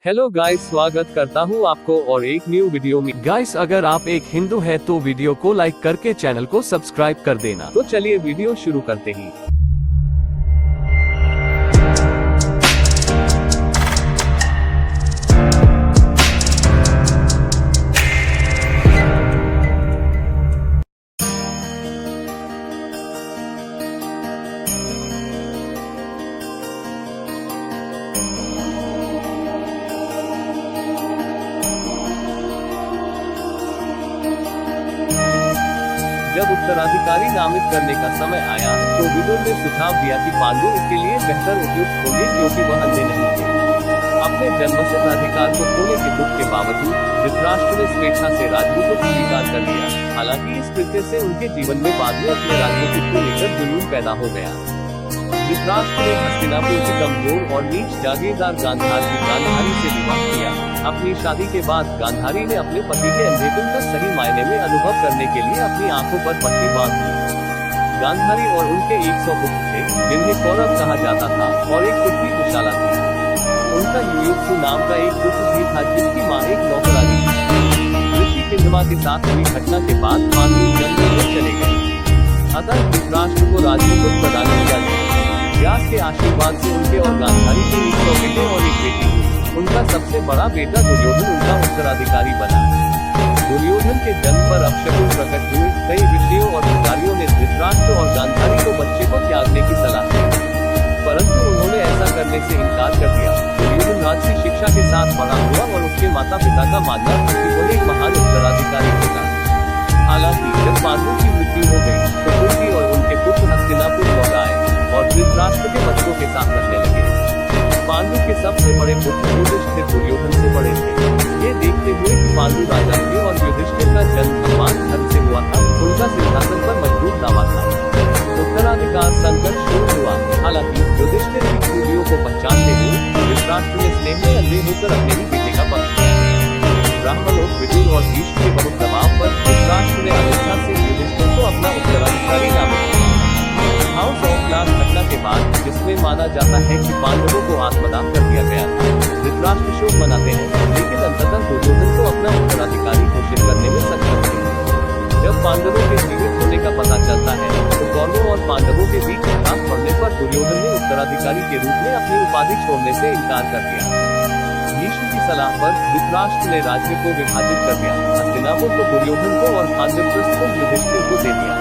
Hello guys, स्वागत करता हूँ आपको और एक न्यू वीडियो में। गाइस, अगर आप एक हिंदू हैं तो वीडियो को लाइक करके चैनल को सब्सक्राइब कर देना। तो चलिए वीडियो शुरू करते हैं। जब उत्तराधिकारी नामित करने का समय आया तो विदुर ने सुझाव दिया कि पांडु इसके लिए बेहतर उपयुक्त होंगे क्योंकि वह अंधे नहीं थे। अपने जन्मसिद्ध अधिकार को खोने के दुख के बावजूद धृतराष्ट्र ने स्वेच्छा से राजपूत स्वीकार कर लिया। हालांकि इस कृत्य से उनके जीवन में बाद में अपने राजनीतिक को लेकर जुनून पैदा हो गया। धृतराष्ट्र ने हस्तिनापुर के कमजोर और नीच जागीरदार गांधार की गांधारी से विवाह किया। अपनी शादी के बाद गांधारी ने अपने पति के अंधेपन का सही मायने में अनुभव करने के लिए अपनी आंखों पर पट्टी बांध दी। गांधारी और उनके 100 पुत्र थे, जिन्हें कौरव कहा जाता था, और एक पुत्री कुशाला थी। उनका युयुत्सु नाम का एक पुत्र भी था, जिसकी माँ एक नौकरानी थी। ऋषि किंधमा के साथ हुई घटना के बाद पांडु जंगल में चले गए। अतः धृतराष्ट्र को राजमुकुट प्रदान किया गया। व्यास के आशीर्वाद से उनके और गांधारी के 100 बेटे और एक बेटी हुई। उनका सबसे बड़ा बेटा दुर्योधन उनका उत्तराधिकारी बना। दुर्योधन के जन्म पर अपशकुन प्रकट हुए। कई ऋषियों और अधिकारियों ने धृतराष्ट्र और गांधारी को बच्चे को त्यागने की सलाह दी, परंतु उन्होंने ऐसा करने से इनकार कर दिया। दुर्योधन राजसी शिक्षा के साथ बड़ा हुआ और उसके माता पिता का मानना था कि वह एक महान उत्तराधिकारी होगा। हालांकि जब पांडु की मृत्यु हो गई तो कुंती और उनके पुत्र हस्तिनापुर लौट आए और धृतराष्ट्र के बच्चों के साथ रहने लगे। पांडु के सबसे बड़े पुत्र युधिष्ठिर दुर्योधन से बड़े थे। ये देखते हुए कि पांडु राजा थे और युधिष्ठिर का जन्म भगवान धर्म से हुआ था, उनका सिंहासन पर मजबूत दावा था। उत्तराधिकार संकट शुरू हुआ। हालांकि युधिष्ठिर की खूबियों को पहचानते हुए धृतराष्ट्र ने स्नेह में अंधे होकर अपने ही बेटे का पक्ष लिया। ब्राह्मणों, विदुर और भीष्म के बहुत दबाव पर धृतराष्ट्र ने अनिच्छा से युधिष्ठिर को अपना उत्तराधिकारी नामित किया। हाउस ऑफ ग्लास घटना के बाद, जिसमें माना जाता है कि पांडवों को आत्मदान कर दिया गया था, धृतराष्ट्र शोक मनाते हैं, लेकिन अंततः दुर्योधन को अपना उत्तराधिकारी घोषित करने में सक्षम थे। जब पांडवों के जीवित होने का पता चलता है तो कौरवों और पांडवों के बीच विवाद बढ़ने पर दुर्योधन ने उत्तराधिकारी के रूप में अपनी उपाधि छोड़ने से इनकार कर दिया। भीष्म की सलाह पर धृतराष्ट्र ने राज्य को विभाजित कर दिया। हस्तिनापुर को दुर्योधन को और खांडवप्रस्थ को युधिष्ठिर को दे दिया।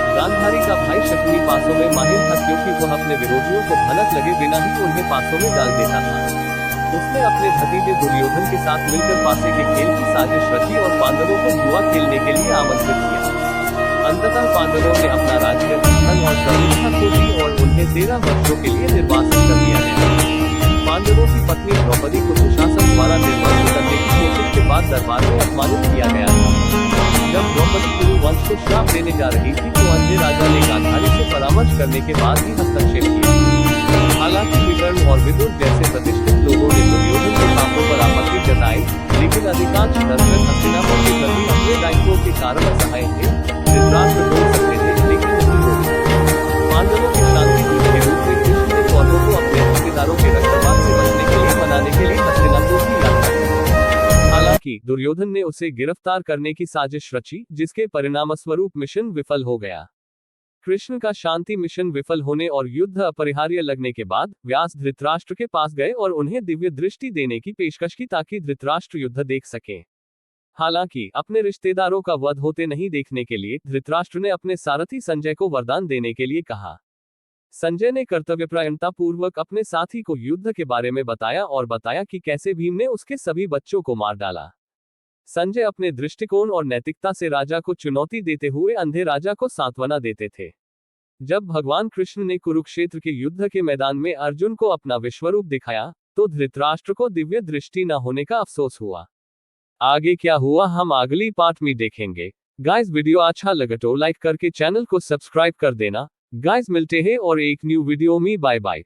गांधारी का भाई शकुनी पासों में माहिर था, क्योंकि वह अपने विरोधियों को भनक लगे बिना ही उन्हें पासों में डाल देता था। उसने अपने भतीजे दुर्योधन के साथ मिलकर पासे के खेल की साजिश रची और पांडवों को जुआ खेलने के लिए आमंत्रित किया। अंततः पांडवों ने अपना राज्य धन और प्रतिष्ठा खो दी और उन्हें 13 वर्षों के लिए निर्वासित कर दिया गया। पांडवों की पत्नी द्रौपदी को दुशासन द्वारा निर्वासित करने की कोशिश के बाद दरबार में अपमानित किया गया था। जब द्रौपदी कुरुवंश को श्राप देने जा रही थी तो अंधे राजा ने गांधारी से परामर्श करने के बाद ही हस्तक्षेप किया। हालांकि विकर्ण और विदुर जैसे प्रतिष्ठित लोगों ने दुर्योधन के पापों पर आपत्ति जताई, लेकिन अधिकांश दर्शक हस्तिनापुर के प्रति अपने दायित्वों के कारण असहाय थे। धृतराष्ट्र बोल सकते थे, लेकिन नहीं बोले। पांडवों की शांति दूत के रूप में कृष्ण ने कौरवों को अपने रिश्तेदारों के रक्तपात से बचने के लिए मनाने के लिए हस्तिनापुर की यात्रा की। हालांकि दुर्योधन ने उसे गिरफ्तार करने की साजिश रची, जिसके परिणामस्वरूप मिशन विफल हो गया। कृष्ण का शांति मिशन विफल होने और युद्ध अपरिहार्य लगने के बाद व्यास धृतराष्ट्र के पास गए और उन्हें दिव्य दृष्टि देने की पेशकश की ताकि धृतराष्ट्र युद्ध देख सके। हालांकि अपने रिश्तेदारों का वध होते नहीं देखने के लिए धृतराष्ट्र ने अपने सारथी संजय को वरदान देने के लिए कहा। संजय ने कर्तव्यपरायणता पूर्वक अपने साथी को युद्ध के बारे में बताया और बताया कि कैसे भीम ने उसके सभी बच्चों को मार डाला। संजय अपने दृष्टिकोण और नैतिकता से राजा को चुनौती देते हुए अंधे राजा को सांत्वना देते थे। जब भगवान कृष्ण ने कुरुक्षेत्र के युद्ध के मैदान में अर्जुन को अपना विश्वरूप दिखाया तो धृतराष्ट्र को दिव्य दृष्टि न होने का अफसोस हुआ। आगे क्या हुआ हम अगली पार्ट में देखेंगे। गाइस, वीडियो अच्छा लगा तो लाइक करके चैनल को सब्सक्राइब कर देना। गाइस, मिलते हैं और एक न्यू वीडियो में। Bye bye.